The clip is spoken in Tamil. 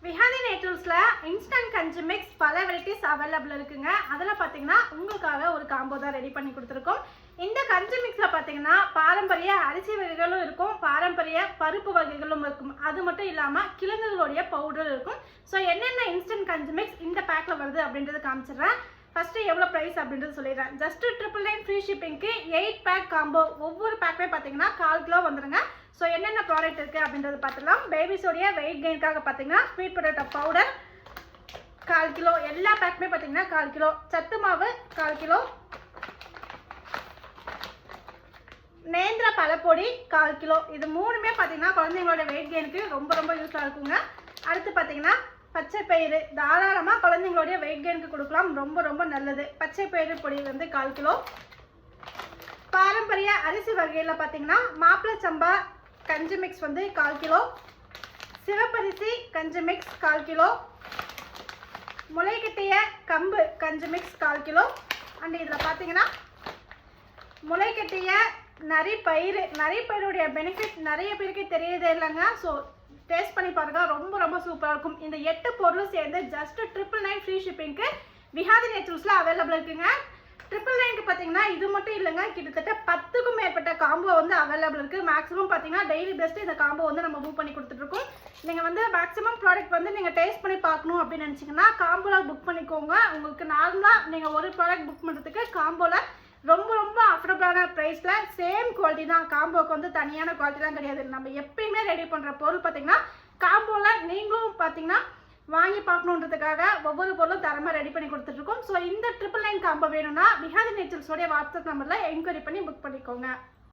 விஹாதி நேச்சுரல்ஸ்ல இன்ஸ்டன்ட் கஞ்சி மிக்ஸ் பல வெரைட்டிஸ் அவைலபிள் இருக்குங்க. அதில் பார்த்தீங்கன்னா உங்களுக்காக ஒரு காம்போ தான் ரெடி பண்ணி கொடுத்துருக்கோம். இந்த கஞ்சி மிக்ஸில் பார்த்தீங்கன்னா பாரம்பரிய அரிசி வகைகளும் இருக்கும், பாரம்பரிய பருப்பு வகைகளும் இருக்கும். அது மட்டும் இல்லாமல் கிழங்குகளுடைய பவுடரும் இருக்கும். ஸோ என்னென்ன இன்ஸ்டன்ட் கஞ்சி மிக்ஸ் இந்த பேக்கில் வருது அப்படின்றது காமிச்சிடுறேன். ஃபஸ்ட்டு எவ்வளோ ப்ரைஸ் அப்படின்றது சொல்லிடுறேன். ஜஸ்ட் 999 ஃப்ரீ ஷிப்பிங்க்கு 8 பேக் காம்போ. ஒவ்வொரு பேக்குமே பார்த்தீங்கன்னா 1/4 கிலோ வந்துடுங்க. ஸோ என்னென்ன ப்ராடக்ட் இருக்குது அப்படின்றது பார்த்துக்கலாம். பேபிஸோடைய வெயிட் கெயின்காக பார்த்தீங்கன்னா ஸ்வீட் பொட்டேட்டோ பவுடர் 1/4 கிலோ. எல்லா பேக்குமே பார்த்தீங்கன்னா 1/4 கிலோ. சத்து மாவு 1/4 கிலோ. நேந்திர பழப்பொடி 1/4 கிலோ. இது மூணுமே பார்த்தீங்கன்னா குழந்தைங்களோட வெயிட் கெயினுக்கு ரொம்ப ரொம்ப யூஸ்ஃபுல்லாக இருக்குங்க. அடுத்து பார்த்தீங்கன்னா பச்சை பயிறு தாராளமாக குழந்தைங்களுடைய வெயிட் கெயினுக்கு கொடுக்கலாம், ரொம்ப ரொம்ப நல்லது. பச்சை பயிறு பொடி வந்து 1/4 கிலோ. பாரம்பரிய அரிசி வகையில் பார்த்தீங்கன்னா மாப்பிளை சம்பா கஞ்சி மிக்ஸ் வந்து 1/4 கிலோ. சிவப்பரிசி கஞ்சி மிக்ஸ் 1/4 கிலோ. முளைக்கட்டிய கம்பு கஞ்சி மிக்ஸ் 1/4 கிலோ. அண்ட் இதில் பார்த்தீங்கன்னா முளைக்கட்டிய நரிப்பயிருடைய பெனிஃபிட் நிறைய பேருக்கு தெரியதே இல்லைங்க. ஸோ டேஸ்ட் பண்ணி பாருங்க, ரொம்ப ரொம்ப சூப்பராக இருக்கும். இந்த 8 பொருளும் சேர்ந்து ஜஸ்ட் 999 ஃப்ரீ ஷிப்பிங்க்கு விஹாதி நேச்சுரல்ஸில் அவைலபிள் இருக்குங்க. 999க்கு பார்த்தீங்கன்னா இது மட்டும் இல்லைங்க, கிட்டத்தட்ட 10க்கும் மேற்பட்ட காம்போ வந்து அவைலபிள் இருக்குது. மேக்ஸிமம் பார்த்தீங்கன்னா டெய்லி பெஸ்ட்டு இந்த காம்போ வந்து நம்ம மூவ் பண்ணி கொடுத்துட்ருக்கோம். நீங்கள் வந்து மேக்ஸிமம் ப்ராடக்ட் வந்து நீங்கள் டேஸ்ட் பண்ணி பார்க்கணும் அப்படின்னு நினச்சிங்கன்னா காம்போவில் புக் பண்ணிக்கோங்க. உங்களுக்கு நார்மலாக நீங்கள் ஒரு ப்ராடக்ட் புக் பண்ணுறதுக்கு காம்போவில் ரொம்ப ரொம்ப அஃபோர்டபுளான ப்ரைஸில் சேம் குவாலிட்டி தான். காம்போக்கு வந்து தனியான குவாலிட்டிலாம் கிடையாது. நம்ம எப்பயுமே ரெடி பண்ணுற பொருள் பார்த்தீங்கன்னா காம்போவில் நீங்களும் பார்த்தீங்கன்னா வாங்கி பார்க்கணுன்றதுக்காக ஒவ்வொரு பொருளும் தரமாக ரெடி பண்ணி கொடுத்துட்ருக்கோம். ஸோ இந்த 999 காம்போ வேணும்னா விஹாதி நேச்சுரல்ஸோடைய வாட்ஸ்அப் நம்பரில் என்கொயரி பண்ணி புக் பண்ணிக்கோங்க.